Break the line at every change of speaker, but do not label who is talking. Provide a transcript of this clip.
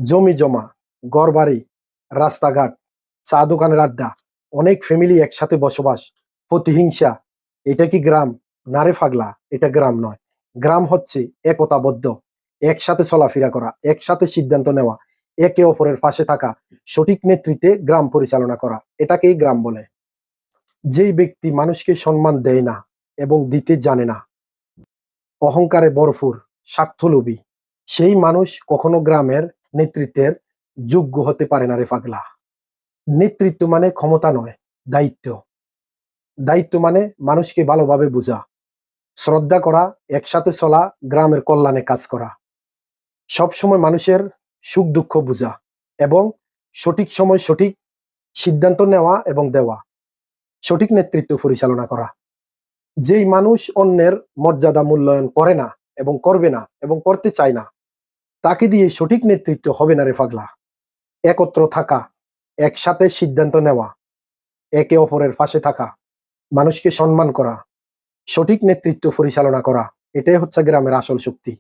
জমি জমা, ঘরবাড়ি, রাস্তাঘাট, চা দোকানের আড্ডা, অনেক ফ্যামিলি একসাথে বসবাস, প্রতিহিংসা, এটা কি গ্রাম? না রে পাগলা, এটা গ্রাম নয়। গ্রাম হচ্ছে একতাবদ্ধ, একসাথে চলাফেরা করা, একসাথে সিদ্ধান্ত নেওয়া, একে অপরের পাশে থাকা, সঠিক নেতৃত্বে গ্রাম পরিচালনা করা, এটাকেই গ্রাম বলে। যেই ব্যক্তি মানুষকে সম্মান দেয় না এবং দিতে জানে না, অহংকারে ভরপুর, স্বার্থলোভী, সেই মানুষ কখনো গ্রামের নেতৃত্বের যোগ্য হতে পারে না রে পাগলা। নেতৃত্ব মানে ক্ষমতা নয়, দায়িত্ব। দায়িত্ব মানে মানুষকে ভালোভাবে বোঝা, শ্রদ্ধা করা, একসাথে চলা, গ্রামের কল্যাণে কাজ করা, সবসময় মানুষের সুখ দুঃখ বোঝা এবং সঠিক সময় সঠিক সিদ্ধান্ত নেওয়া এবং দেওয়া, সঠিক নেতৃত্ব পরিচালনা করা। যেই মানুষ অন্যের মর্যাদা মূল্যায়ন করে না এবং করবে না এবং করতে চায় না, তাকে দিয়ে সঠিক নেতৃত্ব হবে না রে পাগলা। একত্র থাকা, একসাথে সিদ্ধান্ত নেওয়া, একে অপরের পাশে থাকা, মানুষকে সম্মান করা, সঠিক নেতৃত্ব পরিচালনা করা, এটাই হচ্ছে গ্রামের আসল শক্তি।